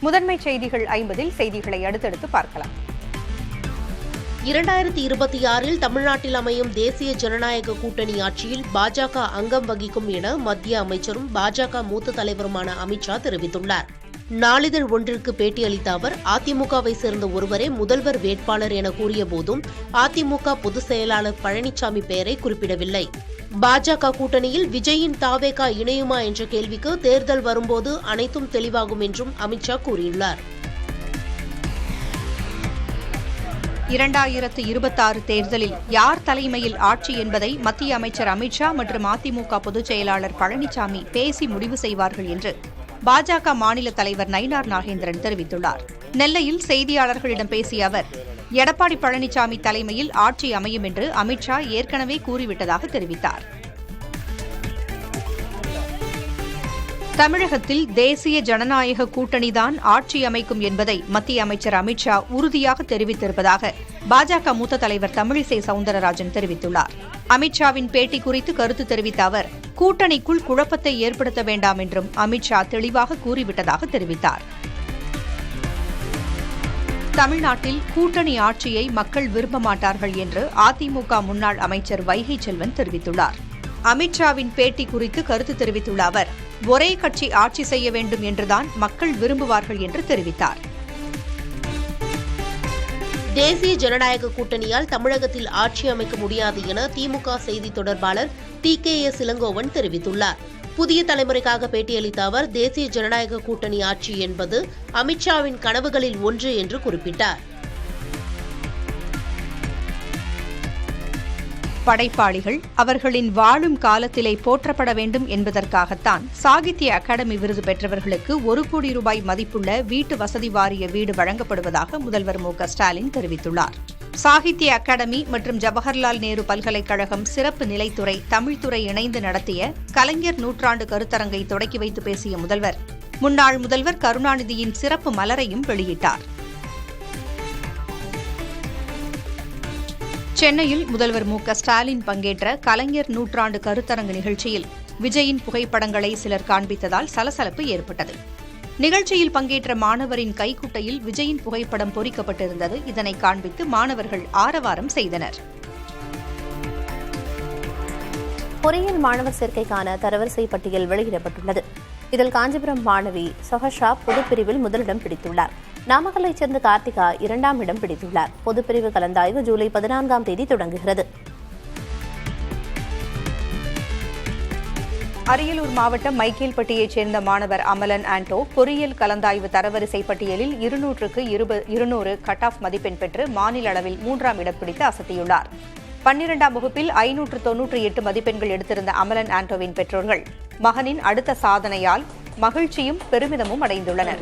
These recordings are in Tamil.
முதன்மை செய்திகள் 50 செய்திகளை அடுத்தடுத்து பார்க்கலாம். 2026 தமிழ்நாட்டில் அமையும் தேசிய ஜனநாயக கூட்டணி ஆட்சியில் பாஜக அங்கம் வகிக்கும் என மத்திய அமைச்சரும் பாஜக மூத்த தலைவருமான அமித்ஷா தெரிவித்துள்ளார். நாளிதழ் ஒன்றிற்கு பேட்டியளித்த அவர், அதிமுகவை சேர்ந்த ஒருவரே முதல்வர் வேட்பாளர் என கூறிய போதும் அதிமுக பொதுச் செயலாளர் பழனிசாமி பெயரை குறிப்பிடவில்லை. பாஜக கூட்டணியில் விஜயின் தாவேகா இணையுமா என்ற கேள்விக்கு தேர்தல் வரும்போது அனைத்தும் தெளிவாகும் என்றும் அமித்ஷா கூறியுள்ளார். 2026 தேர்தலில் யார் தலைமையில் ஆட்சி என்பதை மத்திய அமைச்சர் அமித்ஷா மற்றும் அதிமுக பொதுச் செயலாளர் பழனிசாமி பேசி முடிவு செய்வார்கள் என்று பாஜக மாநில தலைவர் நயினார் நாகேந்திரன் தெரிவித்துள்ளார். நெல்லையில் செய்தியாளர்களிடம் பேசிய அவர், எடப்பாடி பழனிசாமி தலைமையில் ஆட்சி அமையும் என்று அமித்ஷா ஏற்கனவே கூறிவிட்டதாக தெரிவித்தார். தமிழகத்தில் தேசிய ஜனநாயக கூட்டணிதான் ஆட்சி அமைக்கும் என்பதை மத்திய அமைச்சர் அமித்ஷா உறுதியாக தெரிவித்திருப்பதாக பாஜக மூத்த தலைவர் தமிழிசை சவுந்தரராஜன் தெரிவித்துள்ளார். அமித்ஷாவின் பேட்டி குறித்து கருத்து தெரிவித்த அவர், கூட்டணிக்குள் குழப்பத்தை ஏற்படுத்த வேண்டாம் என்றும் அமித்ஷா தெளிவாக கூறிவிட்டதாக தெரிவித்தார். தமிழ்நாட்டில் கூட்டணி ஆட்சியை மக்கள் விரும்ப மாட்டார்கள் என்று அதிமுக முன்னாள் அமைச்சர் வைகை செல்வன் தெரிவித்துள்ளார். அமித்ஷாவின் பேட்டி குறித்து கருத்து தெரிவித்துள்ள அவர், ஒரே கட்சி ஆட்சி செய்ய வேண்டும் என்றுதான் மக்கள் விரும்புவார்கள் என்று தெரிவித்தார். தேசிய ஜனநாயக கூட்டணியால் தமிழகத்தில் ஆட்சி அமைக்க முடியாது என திமுக செய்தி தொடர்பாளர் TKS இளங்கோவன் தெரிவித்துள்ளார். புதிய தலைமுறைக்காக பேட்டியளித்த அவர், தேசிய ஜனநாயக கூட்டணி ஆட்சி என்பது அமித்ஷாவின் கனவுகளில் ஒன்று என்று குறிப்பிட்டார். படைப்பாளிகள் அவர்களின் வாழும் காலத்திலே போற்றப்பட வேண்டும் என்பதற்காகத்தான் சாகித்ய அகாடமி விருது பெற்றவர்களுக்கு 1 கோடி ரூபாய் மதிப்புள்ள வீட்டு வசதி வாரிய வீடு வழங்கப்படுவதாக முதல்வர் மு.க.ஸ்டாலின் தெரிவித்துள்ளார். சாகித்ய அகாடமி மற்றும் ஜவஹர்லால் நேரு பல்கலைக்கழகம் சிறப்பு நிலைத்துறை தமிழ்துறை இணைந்து நடத்திய கலைஞர் நூற்றாண்டு கருத்தரங்கை தொடக்கி வைத்து பேசிய முதல்வர், முன்னாள் முதல்வர் கருணாநிதியின் சிறப்பு மலரையும் வெளியிட்டார். சென்னையில் முதல்வர் மு.க.ஸ்டாலின் பங்கேற்ற கலைஞர் நூற்றாண்டு கருத்தரங்கு நிகழ்ச்சியில் விஜயின் புகைப்படங்களை சிலர் காண்பித்ததால் சலசலப்பு ஏற்பட்டது. நிகழ்ச்சியில் பங்கேற்ற மாணவரின் கைக்குட்டையில் விஜயின் புகைப்படம் பொறிக்கப்பட்டிருந்தது. இதனை காண்பித்து மாணவர்கள் ஆரவாரம் செய்தனர். பொறியியல் மாணவர் சேர்க்கைக்கான தரவரிசை பட்டியல் வெளியிடப்பட்டுள்ளது. இதில் காஞ்சிபுரம் மாணவி சொஹஷா பொதுப்பிரிவில் முதலிடம் பிடித்துள்ளார். நாமக்கல்லைச் சேர்ந்த கார்த்திகா 2ஆம் இடம் பிடித்துள்ளார். பொதுப்பிரிவு கலந்தாய்வு ஜூலை 14ஆம் தேதி தொடங்குகிறது. அரியலூர் மாவட்டம் மைக்கேல்பட்டியைச் சேர்ந்த மாணவர் அமலன் ஆண்டோ பொறியியல் கலந்தாய்வு தரவரிசை பட்டியலில் 200க்கு 200 கட் ஆஃப் மதிப்பெண் பெற்று மாநில அளவில் 3ஆம் இடம் பிடித்து அசத்தியுள்ளார். 12ஆம் வகுப்பில் 598 மதிப்பெண்கள் எடுத்திருந்த அமலன் ஆண்டோவின் பெற்றோர்கள் மகனின் அடுத்த சாதனையால் மகிழ்ச்சியும் பெருமிதமும் அடைந்துள்ளனர்.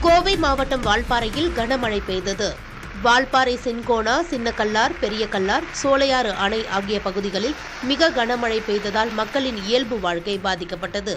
கோவை மாவட்டம் வால்பாறையில் கனமழை பெய்தது. வால்பாறை சின்கோனா, சின்னக்கல்லார், பெரிய கல்லார், சோலையாறு அணை ஆகிய பகுதிகளில் மிக கனமழை பெய்ததால் மக்களின் இயல்பு வாழ்க்கை பாதிக்கப்பட்டது.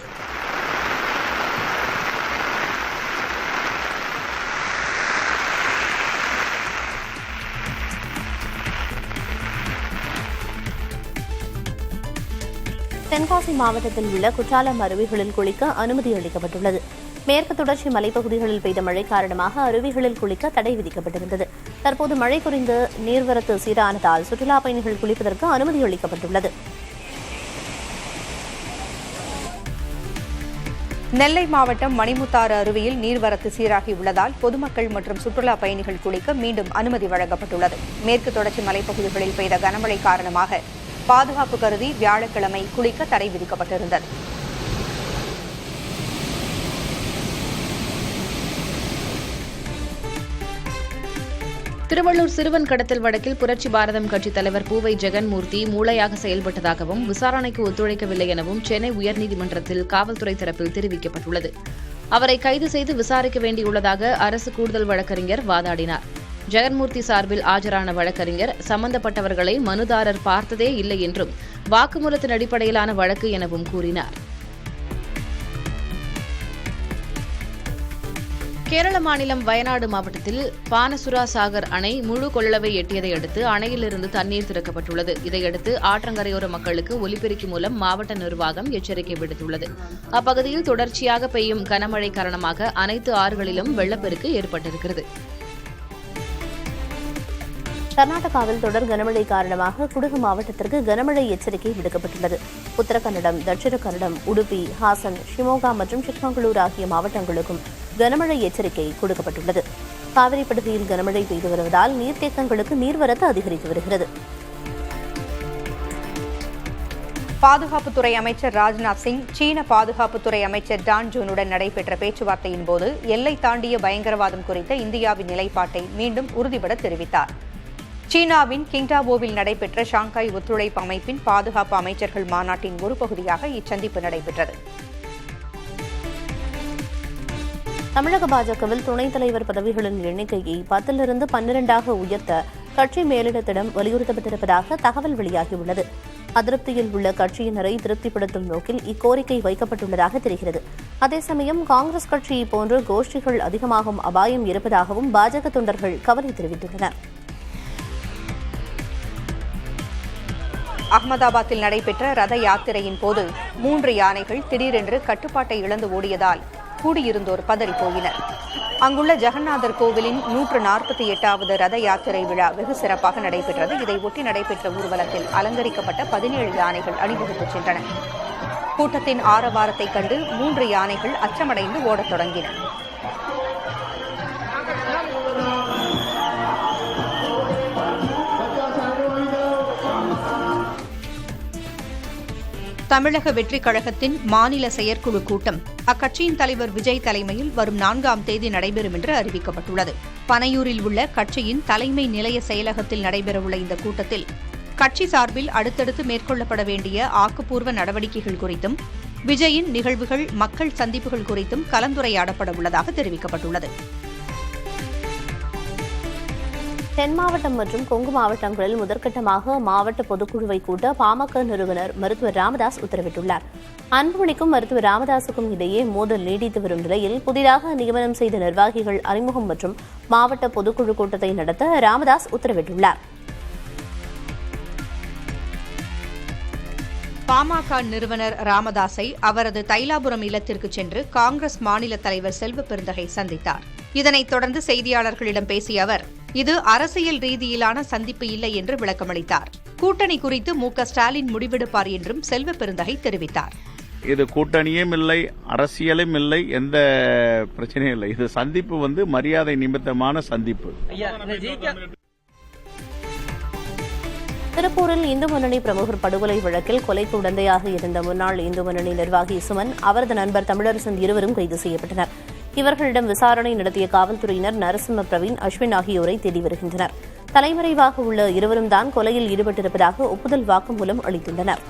தென்காசி மாவட்டத்தில் உள்ள குற்றாலம் அருவிகளில் குளிக்க அனுமதி அளிக்கப்பட்டுள்ளது. மேற்கு தொடர்ச்சி மலைப்பகுதிகளில் பெய்த மழை காரணமாக அருவிகளில் குளிக்க தடை விதிக்கப்பட்டிருந்தது. தற்போது மழை குறைந்து நீர்வரத்து சீரானதால் சுற்றுலா பயணிகள் குளிப்பதற்கு அனுமதி அளிக்கப்பட்டுள்ளது. நெல்லை மாவட்டம் மணிமுத்தாறு அருவியில் நீர்வரத்து சீராகியுள்ளதால் பொதுமக்கள் மற்றும் சுற்றுலா பயணிகள் குளிக்க மீண்டும் அனுமதி வழங்கப்பட்டுள்ளது. மேற்கு தொடர்ச்சி மலைப்பகுதிகளில் பெய்த கனமழை காரணமாக பாதுகாப்பு கருதி வியாழக்கிழமை குளிக்க தடை விதிக்கப்பட்டிருந்தது. திருவள்ளூர் சிறுவன் கடத்தல் வழக்கில் புரட்சி பாரதம் கட்சித் தலைவர் பூவை ஜெகன்மூர்த்தி மூளையாக செயல்பட்டதாகவும் விசாரணைக்கு ஒத்துழைக்கவில்லை எனவும் சென்னை உயர்நீதிமன்றத்தில் காவல்துறை தரப்பில் தெரிவிக்கப்பட்டுள்ளது. அவரை கைது செய்து விசாரிக்க வேண்டியுள்ளதாக அரசு கூடுதல் வழக்கறிஞர் வாதாடினார். ஜெகன்மூர்த்தி சார்பில் ஆஜரான வழக்கறிஞர் சம்பந்தப்பட்டவர்களை மனுதாரர் பார்த்ததே இல்லை என்றும் வாக்குமூலத்தின் அடிப்படையிலான வழக்கு எனவும் கூறினார். கேரள மாநிலம் வயநாடு மாவட்டத்தில் பானசுரா சாகர் அணை முழு கொள்ளளவை எட்டியதை அடுத்து அணையிலிருந்து தண்ணீர் திறக்கப்பட்டுள்ளது. இதையடுத்து ஆற்றங்கரையோர மக்களுக்கு ஒலிபெருக்கி மூலம் மாவட்ட நிர்வாகம் எச்சரிக்கை விடுத்துள்ளது. அப்பகுதியில் தொடர்ச்சியாக பெய்யும் கனமழை காரணமாக அனைத்து ஆறுகளிலும் வெள்ளப்பெருக்கு ஏற்பட்டிருக்கிறது. கர்நாடகாவில் தொடர் கனமழை காரணமாக குடகு மாவட்டத்திற்கு கனமழை எச்சரிக்கை விடுக்கப்பட்டுள்ளது. உத்தரகன்னடம், தட்சிண கன்னடம், உடுப்பி, ஹாசன், ஷிமோகா மற்றும் சிக்மங்களூர் ஆகிய மாவட்டங்களுக்கும் கனமழை எச்சரிக்கை கொடுக்கப்பட்டுள்ளது. காவிரி படுகையில் கனமழை பெய்து வருவதால் நீர்த்தேக்கங்களுக்கு நீர்வரத்து அதிகரித்து வருகிறது. பாதுகாப்புத்துறை அமைச்சர் ராஜ்நாத் சிங் சீன பாதுகாப்புத்துறை அமைச்சர் டான் ஜூனுடன் நடைபெற்ற பேச்சுவார்த்தையின் போது எல்லை தாண்டிய பயங்கரவாதம் குறித்த இந்தியாவின் நிலைப்பாட்டை மீண்டும் உறுதிபட தெரிவித்தார். சீனாவின் கிங்டாவோவில் நடைபெற்ற ஷாங்காய் ஒத்துழைப்பு அமைப்பின் பாதுகாப்பு அமைச்சர்கள் மாநாட்டின் ஒரு பகுதியாக இச்சந்திப்பு நடைபெற்றது. தமிழக பாஜகவில் துணைத் தலைவர் பதவிகளின் எண்ணிக்கையை 10லிருந்து 12ஆக உயர்த்த கட்சி மேலிடத்திடம் வலியுறுத்தப்பட்டிருப்பதாக தகவல் வெளியாகியுள்ளது. அதிருப்தியில் உள்ள கட்சியினரை திருப்திப்படுத்தும் நோக்கில் இக்கோரிக்கை வைக்கப்பட்டுள்ளதாக தெரிகிறது. அதே சமயம் காங்கிரஸ் கட்சியை போன்று கோஷ்டிகள் அதிகமாகும் அபாயம் இருப்பதாகவும் பாஜக தொண்டர்கள் கவலை தெரிவித்துள்ளனர். அகமதாபாத்தில் நடைபெற்ற ரத யாத்திரையின் போது 3 யானைகள் திடீரென்று கட்டுப்பாட்டை இழந்து ஓடியதால் கூடியிருந்தோர் பதறிப்போயினர். அங்குள்ள ஜெகநாதர் கோவிலின் 148வது ரத யாத்திரை விழா வெகு சிறப்பாக நடைபெற்றது. இதை ஒட்டி நடைபெற்ற ஊர்வலத்தில் அலங்கரிக்கப்பட்ட 17 யானைகள் அணிவகுத்துச் சென்றன. கூட்டத்தின் ஆரவாரத்தைக் கண்டு 3 யானைகள் அச்சமடைந்து ஓடத் தொடங்கின. தமிழக வெற்றிக் கழகத்தின் மாநில செயற்குழு கூட்டம் அக்கட்சியின் தலைவர் விஜய் தலைமையில் வரும் 4ஆம் தேதி நடைபெறும் என்று அறிவிக்கப்பட்டுள்ளது. பனையூரில் உள்ள கட்சியின் தலைமை நிலைய செயலகத்தில் நடைபெறவுள்ள இந்த கூட்டத்தில் கட்சி சார்பில் அடுத்தடுத்து மேற்கொள்ளப்பட வேண்டிய ஆக்கப்பூர்வ நடவடிக்கைகள் குறித்தும் விஜயின் நிகழ்வுகள், மக்கள் சந்திப்புகள் குறித்தும் கலந்துரையாடப்பட உள்ளதாக தெரிவிக்கப்பட்டுள்ளது. தென் மாவட்டம் மற்றும் கொங்கு மாவட்டங்களில் முதற்கட்டமாக மாவட்ட பொதுக்குழுவை கூட்ட பாமக நிறுவனர் மருத்துவர் ராமதாஸ் உத்தரவிட்டுள்ளார். அன்புமணிக்கும் மருத்துவர் ராமதாசுக்கும் இடையே மோதல் நீடித்து வரும் நிலையில் புதிதாக நியமனம் செய்த நிர்வாகிகள் அறிமுகம் மற்றும் மாவட்ட பொதுக்குழு கூட்டத்தை நடத்த ராமதாஸ் உத்தரவிட்டுள்ளார். பாமக நிறுவனர் ராமதாஸை அவரது தைலாபுரம் இல்லத்திற்கு சென்று காங்கிரஸ் மாநில தலைவர் செல்வ பெருந்தகை சந்தித்தார். இதனைத் தொடர்ந்து செய்தியாளர்களிடம் பேசிய அவர், இது அரசியல் ரீதியிலான சந்திப்பு இல்லை என்று விளக்கமளித்தார். கூட்டணி குறித்து மு.க.ஸ்டாலின் முடிவெடுப்பார் என்றும் செல்வ பெருந்தகை தெரிவித்தார். இது கூட்டணியும் இல்லை, அரசியலும் இல்லை, எந்த பிரச்சனையும் இல்லை. இது சந்திப்பு மரியாதை நிமித்தமான சந்திப்பு. திருப்பூரில் இந்து முன்னணி பிரமுகர் படுகொலை வழக்கில் கொலைக்கு உடந்தையாக இருந்த முன்னாள் இந்து முன்னணி நிர்வாகி சுமன், அவரது நண்பர் தமிழரசன் இருவரும் கைது செய்யப்பட்டனர். இவர்களிடம் விசாரணை நடத்திய காவல்துறையினர் நரசிம்ம பிரவீன், அஸ்வின் ஆகியோரை தேடி வருகின்றனர். தலைமறைவாக உள்ள இருவரும் தான் கொலையில் ஈடுபட்டிருப்பதாக ஒப்புதல் வாக்குமூலம் அளித்துள்ளனர்.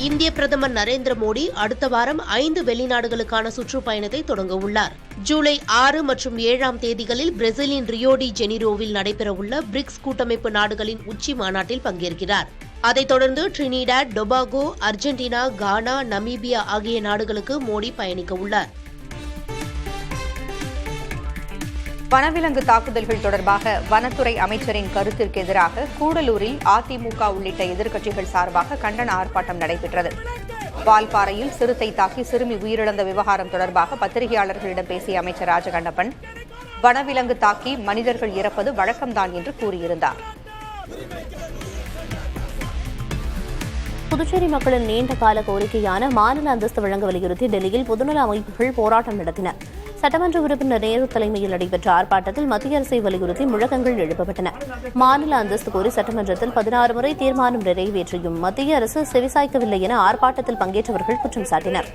இந்திய பிரதமர் நரேந்திர மோடி அடுத்த வாரம் 5 வெளிநாடுகளுக்கான சுற்றுப்பயணத்தை தொடங்க உள்ளார். ஜூலை 6 மற்றும் 7ஆம் தேதிகளில் பிரேசிலின் ரியோ டி ஜெனிரோவில் நடைபெறவுள்ள பிரிக்ஸ் கூட்டமைப்பு நாடுகளின் உச்சி மாநாட்டில் பங்கேற்கிறார். அதைத் தொடர்ந்து டிரினிடாட், டொபாகோ, அர்ஜென்டினா, கானா, நமீபியா ஆகிய நாடுகளுக்கு மோடி பயணிக்க உள்ளார். வனவிலங்கு தாக்குதல்கள் தொடர்பாக வனத்துறை அமைச்சரின் கருத்திற்கு எதிராக கூடலூரில் அதிமுக உள்ளிட்ட எதிர்க்கட்சிகள் சார்பாக கண்டன ஆர்ப்பாட்டம் நடைபெற்றது. வால்பாறையில் சிறுத்தை தாக்கி சிறுமி உயிரிழந்த விவகாரம் தொடர்பாக பத்திரிகையாளர்களிடம் பேசிய அமைச்சர் ராஜகண்ணப்பன், வனவிலங்கு தாக்கி மனிதர்கள் இறப்பது வழக்கம்தான் என்று கூறியிருந்தார். புதுச்சேரி மக்களின் நீண்ட கால கோரிக்கையான மாநில அந்தஸ்து வழங்க வலியுறுத்தி டெல்லியில் பொதுநல அமைப்புகள் போராட்டம் நடத்தின. சட்டமன்ற உறுப்பினர் நேரு தலைமையில் நடைபெற்ற ஆர்ப்பாட்டத்தில் மத்திய அரசை வலியுறுத்தி முழக்கங்கள் எழுப்பப்பட்டன. மாநில அந்தஸ்து கோரி சட்டமன்றத்தில் 16 முறை தீர்மானம் நிறைவேற்றியும் மத்திய அரசு செவிசாய்க்கவில்லை என ஆர்ப்பாட்டத்தில் பங்கேற்றவர்கள் குற்றம் சாட்டினர்.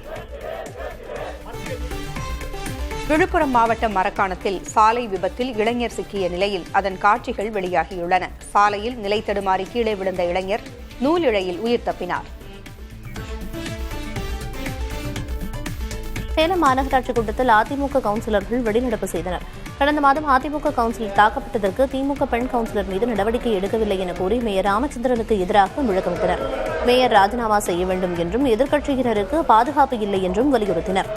விழுப்புரம் மாவட்டம் மரக்காணத்தில் சாலை விபத்தில் இளைஞர் சிக்கிய நிலையில் அதன் காட்சிகள் வெளியாகியுள்ளன. சாலையில் நிலை தடுமாறி கீழே விழுந்த இளைஞர் நூல் இழையில் உயிர் தப்பினார். சேலம் மாநகராட்சி கூட்டத்தில் அதிமுக கவுன்சிலர்கள் வெளிநடப்பு செய்தனர். கடந்த மாதம் அதிமுக கவுன்சிலர் தாக்கப்பட்டதற்கு திமுக பெண் கவுன்சிலர் மீது நடவடிக்கை எடுக்கவில்லை என கூறி மேயர் ராமச்சந்திரனுக்கு எதிராக முழக்கமிட்டனர். மேயர் ராஜினாமா செய்ய வேண்டும் என்றும் எதிர்க்கட்சியினருக்கு பாதுகாப்பு இல்லை என்றும் வலியுறுத்தினர்.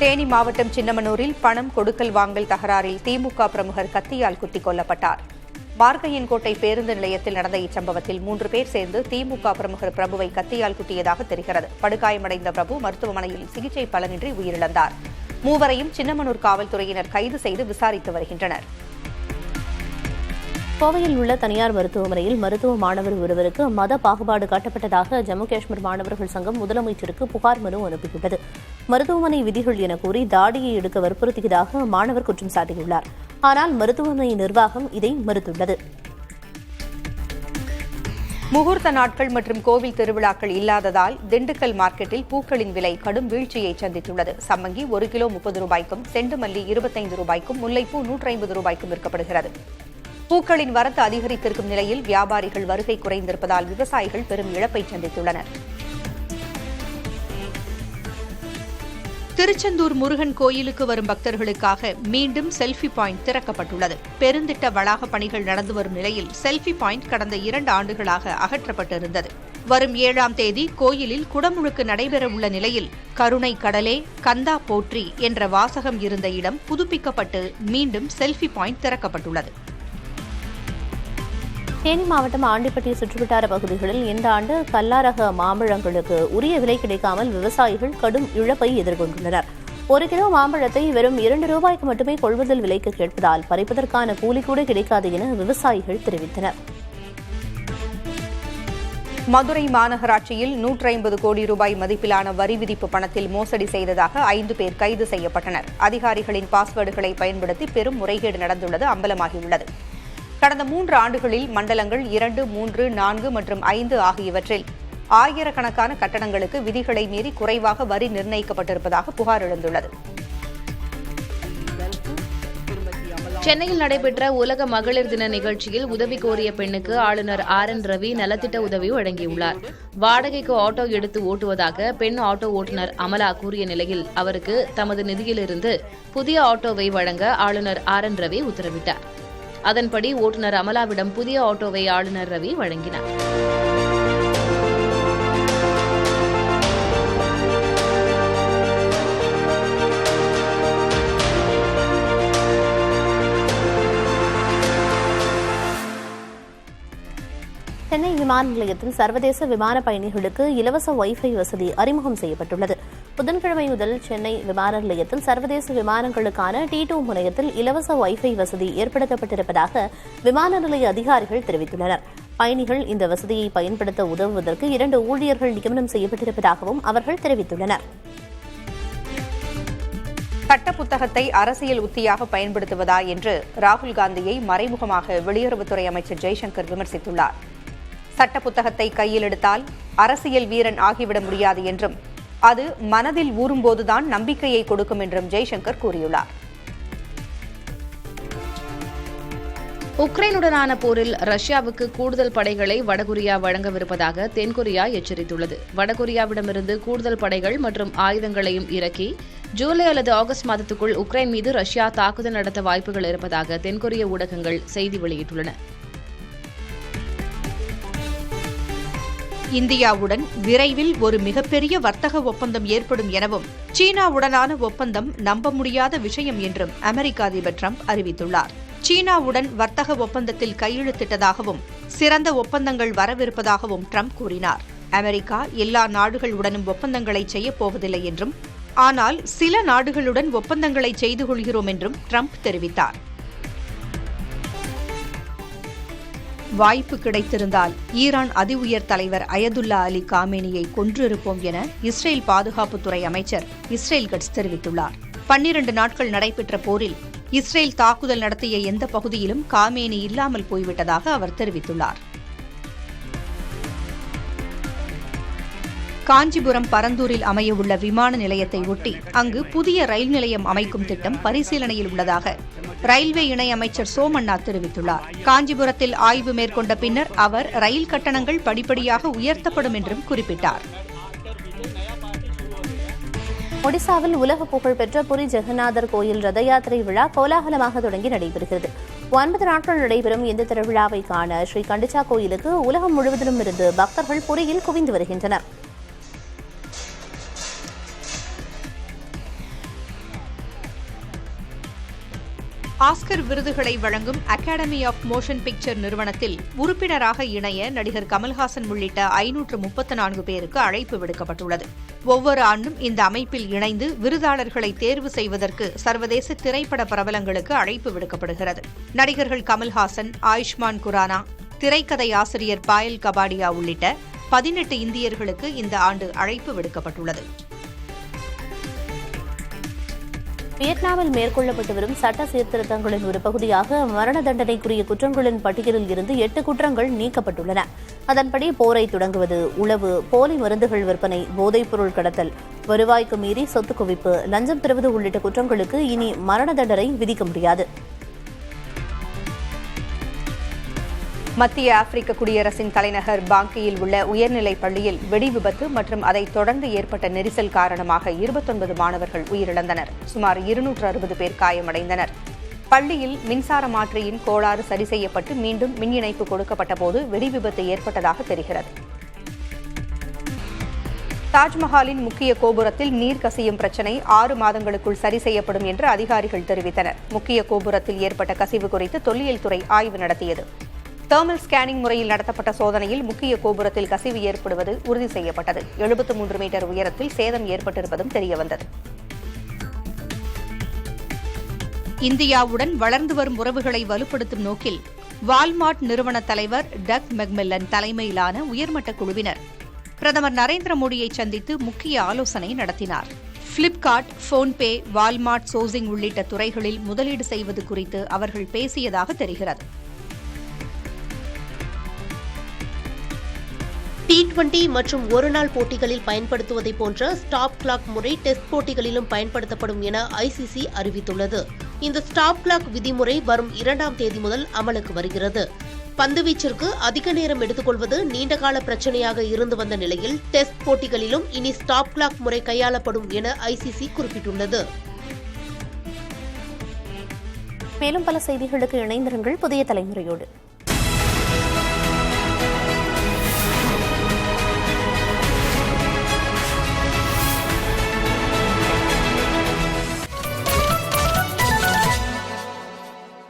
தேனி மாவட்டம் சின்னமனூரில் பணம் கொடுக்கல் வாங்கல் தகராறில் திமுக பிரமுகர் கத்தியால் குத்திக் கொல்லப்பட்டார். மார்கையன்கோட்டை பேருந்து நிலையத்தில் நடந்த இச்சம்பவத்தில் 3 பேர் சேர்ந்து திமுக பிரமுகர் பிரபுவை கத்தியால் குத்தியதாக தெரிகிறது. படுகாயமடைந்த பிரபு மருத்துவமனையில் சிகிச்சை பலனின்றி உயிரிழந்தார். மூவரையும் சின்னமனூர் காவல்துறையினர் கைது செய்து விசாரித்து வருகின்றனர். கோவையில் உள்ள தனியார் மருத்துவமனையில் மருத்துவ மாணவர் ஒருவருக்கு மத பாகுபாடு காட்டப்பட்டதாக ஜம்மு காஷ்மீர் மாணவர்கள் சங்கம் முதலமைச்சருக்கு புகார் மனு அனுப்பியுள்ளது. மருத்துவமனை விதிகள் என கூறி தாடியை எடுக்க வற்புறுத்தியதாக மாணவர் குற்றம் சாட்டியுள்ளார். ஆனால் மருத்துவமனை நிர்வாகம் இதை மறுத்துள்ளது. முகூர்த்த நாட்கள் மற்றும் கோவில் திருவிழாக்கள் இல்லாததால் திண்டுக்கல் மார்க்கெட்டில் பூக்களின் விலை கடும் வீழ்ச்சியை சந்தித்துள்ளது. சம்மங்கி 1 கிலோ 30 ரூபாய்க்கும், செண்டுமல்லி 25 ரூபாய்க்கும், முல்லைப்பூ 150 ரூபாய்க்கும் விற்கப்படுகிறது. பூக்களின் வரத்து அதிகரித்திருக்கும் நிலையில் வியாபாரிகள் வருகை குறைந்திருப்பதால் விவசாயிகள் பெரும் இழப்பை சந்தித்துள்ளனர். திருச்செந்தூர் முருகன் கோயிலுக்கு வரும் பக்தர்களுக்காக மீண்டும் செல்ஃபி பாயிண்ட் திறக்கப்பட்டுள்ளது. பெருந்திட்ட வளாக பணிகள் நடந்து வரும் நிலையில் செல்ஃபி பாயிண்ட் கடந்த 2 ஆண்டுகளாக அகற்றப்பட்டிருந்தது. வரும் 7ஆம் தேதி கோயிலில் குடமுழுக்கு நடைபெறவுள்ள நிலையில் கருணை கடலே கந்தா போற்றி என்ற வாசகம் இருந்த இடம் புதுப்பிக்கப்பட்டு மீண்டும் செல்ஃபி பாயிண்ட் திறக்கப்பட்டுள்ளது. தேனி மாவட்டம் ஆண்டிப்பட்டி சுற்றுவட்டார பகுதிகளில் இந்த ஆண்டு கல்லாரக மாம்பழங்களுக்கு உரிய விலை கிடைக்காமல் விவசாயிகள் கடும் இழப்பை எதிர்கொண்டுள்ளனர். 1 கிலோ மாம்பழத்தை வெறும் 2 ரூபாய்க்கு மட்டுமே கொள்முதல் விலைக்கு கேட்பதால் பறிப்பதற்கான கூலி கூட கிடைக்காது என விவசாயிகள் தெரிவித்தனர். மதுரை மாநகராட்சியில் 150 கோடி ரூபாய் மதிப்பிலான வரி விதிப்பு பணத்தில் மோசடி செய்ததாக 5 பேர் கைது செய்யப்பட்டனர். அதிகாரிகளின் பாஸ்வேர்டுகளை பயன்படுத்தி பெரும் முறைகேடு நடந்துள்ளது அம்பலமாகியுள்ளது. கடந்த 3 ஆண்டுகளில் மண்டலங்கள் 2, 3, 4 மற்றும் 5 ஆகியவற்றில் ஆயிரக்கணக்கான கட்டணங்களுக்கு விதிகளை மீறி குறைவாக வரி நிர்ணயிக்கப்பட்டிருப்பதாக புகார் எழுந்துள்ளது. சென்னையில் நடைபெற்ற உலக மகளிர் தின நிகழ்ச்சியில் உதவி கோரிய பெண்ணுக்கு ஆளுநர் RN ரவி நலத்திட்ட உதவி வழங்கியுள்ளார். வாடகைக்கு ஆட்டோ எடுத்து ஓட்டுவதாக பெண் ஆட்டோ ஓட்டுநர் அமலா கூறிய நிலையில் அவருக்கு தமது நிதியிலிருந்து புதிய ஆட்டோவை வழங்க ஆளுநர் RN ரவி உத்தரவிட்டார். அதன்படி ஓட்டுநர் அமலாவிடம் புதிய ஆட்டோவை ஆளுநர் ரவி வழங்கினார். சென்னை விமான நிலையத்தில் சர்வதேச விமான பயணிகளுக்கு இலவச வைஃபை வசதி அறிமுகம் செய்யப்பட்டுள்ளது. புதன்கிழமை முதல் சென்னை விமான நிலையத்தில் சர்வதேச விமானங்களுக்கான T2 முனையத்தில் இலவச வைஃபை வசதி ஏற்படுத்தப்பட்டிருப்பதாக விமான நிலைய அதிகாரிகள் தெரிவித்துள்ளனர். பயணிகள் இந்த வசதியை பயன்படுத்த உதவுவதற்கு 2 ஊழியர்கள் நியமனம் செய்யப்பட்டிருப்பதாகவும் அவர்கள் தெரிவித்துள்ளனர். சட்ட புத்தகத்தை அரசியல் உத்தியாக பயன்படுத்துவதா என்று ராகுல் காந்தியை மறைமுகமாக வெளியுறவுத்துறை அமைச்சர் ஜெய்சங்கர் விமர்சித்துள்ளார். சட்ட புத்தகத்தை கையில் எடுத்தால் அரசியல் வீரன் ஆகிவிட முடியாது என்றும் அது மனதில் ஊறும்போதுதான் நம்பிக்கையை கொடுக்கும் என்றும் ஜெய்சங்கர் கூறியுள்ளார். உக்ரைனுடனான போரில் ரஷ்யாவுக்கு கூடுதல் படைகளை வடகொரியா வழங்கவிருப்பதாக தென்கொரியா எச்சரித்துள்ளது. வடகொரியாவிடமிருந்து கூடுதல் படைகள் மற்றும் ஆயுதங்களையும் இறக்கி ஜூலை அல்லது ஆகஸ்ட் மாதத்துக்குள் உக்ரைன் மீது ரஷ்யா தாக்குதல் நடத்த வாய்ப்புகள் இருப்பதாக தென்கொரிய ஊடகங்கள் செய்தி வெளியிட்டுள்ளன. இந்தியாவுடன் விரைவில் ஒரு மிகப்பெரிய வர்த்தக ஒப்பந்தம் ஏற்படும் எனவும் சீனாவுடனான ஒப்பந்தம் நம்ப முடியாத விஷயம் என்றும் அமெரிக்க அதிபர் டிரம்ப் அறிவித்துள்ளார். சீனாவுடன் வர்த்தக ஒப்பந்தத்தில் கையெழுத்திட்டதாகவும் சிறந்த ஒப்பந்தங்கள் வரவிருப்பதாகவும் டிரம்ப் கூறினார். அமெரிக்கா எல்லா நாடுகளுடனும் ஒப்பந்தங்களை செய்யப்போவதில்லை என்றும் ஆனால் சில நாடுகளுடன் ஒப்பந்தங்களை செய்து கொள்கிறோம் என்றும் டிரம்ப் தெரிவித்தார். வாய்ப்பு கிடைத்திருந்தால் ஈரான் அதி-உயர் தலைவர் அயதுல்லா அலி காமேனியை கொன்றிருப்போம் என இஸ்ரேல் பாதுகாப்புத்துறை அமைச்சர் இஸ்ரேல் கட்ஸ் தெரிவித்துள்ளார். 12 நாட்கள் நடைபெற்ற போரில் இஸ்ரேல் தாக்குதல் நடத்திய எந்த பகுதியிலும் காமேனி இல்லாமல் போய்விட்டதாக அவர் தெரிவித்துள்ளார். காஞ்சிபுரம் பரந்தூரில் அமையவுள்ள விமான நிலையத்தை ஒட்டி அங்கு புதிய ரயில் நிலையம் அமைக்கும் திட்டம் பரிசீலனையில் உள்ளதாக ரயில்வே இணையமைச்சர் சோமண்ணா தெரிவித்துள்ளார். காஞ்சிபுரத்தில் ஆய்வு மேற்கொண்ட பின்னர் அவர் ரயில் கட்டணங்கள் படிப்படியாக உயர்த்தப்படும் என்றும் குறிப்பிட்டார். ஒடிசாவில் உலக புகழ்பெற்ற புரி ஜெகநாதர் கோயில் ரத யாத்திரை விழா கோலாகலமாக தொடங்கி நடைபெறுகிறது. 9 நாட்கள் நடைபெறும் இந்த திருவிழாவை காண ஸ்ரீ கண்டிச்சா கோயிலுக்கு உலகம் முழுவதிலும் இருந்து பக்தர்கள் புரியில் குவிந்து வருகின்றனர். ஆஸ்கர் விருதுகளை வழங்கும் அகாடமி ஆஃப் மோஷன் பிக்சர் நிறுவனத்தில் உறுப்பினராக இணைய நடிகர் கமல்ஹாசன் உள்ளிட்ட 534 பேருக்கு அழைப்பு விடுக்கப்பட்டுள்ளது. ஒவ்வொரு ஆண்டும் இந்த அமைப்பில் இணைந்து விருதாளர்களை தேர்வு செய்வதற்கு சர்வதேச திரைப்பட பிரபலங்களுக்கு அழைப்பு விடுக்கப்படுகிறது. நடிகர்கள் கமல்ஹாசன், ஆயுஷ்மான் குரானா, திரைக்கதை ஆசிரியர் பாயல் கபாடியா உள்ளிட்ட 18 இந்தியர்களுக்கு இந்த ஆண்டு அழைப்பு விடுக்கப்பட்டுள்ளது. வியட்நாமில் மேற்கொள்ளப்பட்டு வரும் சட்ட சீர்திருத்தங்களின் ஒரு பகுதியாக மரண தண்டனைக்குரிய குற்றங்களின் பட்டியலில் இருந்து 8 குற்றங்கள் நீக்கப்பட்டுள்ளன. அதன்படி போரை தொடங்குவது, உளவு, போலி மருந்துகள் விற்பனை, போதைப்பொருள் கடத்தல், வருவாய்க்கு மீறி சொத்து குவிப்பு, லஞ்சம் பெறுவது உள்ளிட்ட குற்றங்களுக்கு இனி மரண தண்டனை விதிக்க முடியாது. மத்திய ஆப்பிரிக்க குடியரசின் தலைநகர் பாங்கியில் உள்ள உயர்நிலைப் பள்ளியில் வெடி விபத்து மற்றும் அதைத் தொடர்ந்து ஏற்பட்ட நெரிசல் காரணமாக 29 மாணவர்கள் உயிரிழந்தனர். சுமார் 260 பேர் காயமடைந்தனர். பள்ளியில் மின்சார மாற்றியின் கோளாறு சரி செய்யப்பட்டு மீண்டும் மின் இணைப்பு கொடுக்கப்பட்ட போது வெடி விபத்து ஏற்பட்டதாக தெரிகிறது. தாஜ்மஹாலின் முக்கிய கோபுரத்தில் நீர் கசியும் பிரச்சினை 6 மாதங்களுக்குள் சரி செய்யப்படும் என்று அதிகாரிகள் தெரிவித்தனர். முக்கிய கோபுரத்தில் ஏற்பட்ட கசிவு குறித்து தொல்லியல் துறை ஆய்வு நடத்தியது. தெர்மல் ஸ்கேனிங் முறையில் நடத்தப்பட்ட சோதனையில் முக்கிய கோபுரத்தில் கசிவு ஏற்படுவது உறுதி செய்யப்பட்டது. 73 மீட்டர் உயரத்தில் சேதம் ஏற்பட்டிருப்பதும் தெரியவந்தது. இந்தியாவுடன் வளர்ந்து வரும் உறவுகளை வலுப்படுத்தும் நோக்கில் வால்மார்ட் நிறுவன தலைவர் டக் மெக்மில்லன் தலைமையிலான உயர்மட்ட குழுவினர் பிரதமர் நரேந்திர மோடியை சந்தித்து முக்கிய ஆலோசனை நடத்தினார். பிளிப்கார்ட், போன்பே, வால்மார்ட் சோர்சிங் உள்ளிட்ட துறைகளில் முதலீடு செய்வது குறித்து அவர்கள் பேசியதாக தெரிகிறது. T20 மற்றும் ஒருநாள் போட்டிகளில் பயன்படுத்துவதை போன்ற ஸ்டாப் கிளாக் முறை டெஸ்ட் போட்டிகளிலும் பயன்படுத்தப்படும் என ICC அறிவித்துள்ளது. இந்த ஸ்டாப் கிளாக் விதிமுறை வரும் 2ஆம் தேதி முதல் அமலுக்கு வருகிறது. பந்துவீச்சிற்கு அதிக நேரம் எடுத்துக்கொள்வது நீண்டகால பிரச்சனையாக இருந்து வந்த நிலையில் டெஸ்ட் போட்டிகளிலும் இனி ஸ்டாப் கிளாக் முறை கையாளப்படும் என ICC குறிப்பிட்டுள்ளது. மேலும் பல செய்திகளுக்கு இணைந்திருங்கள் புதிய தலைமுறையோடு.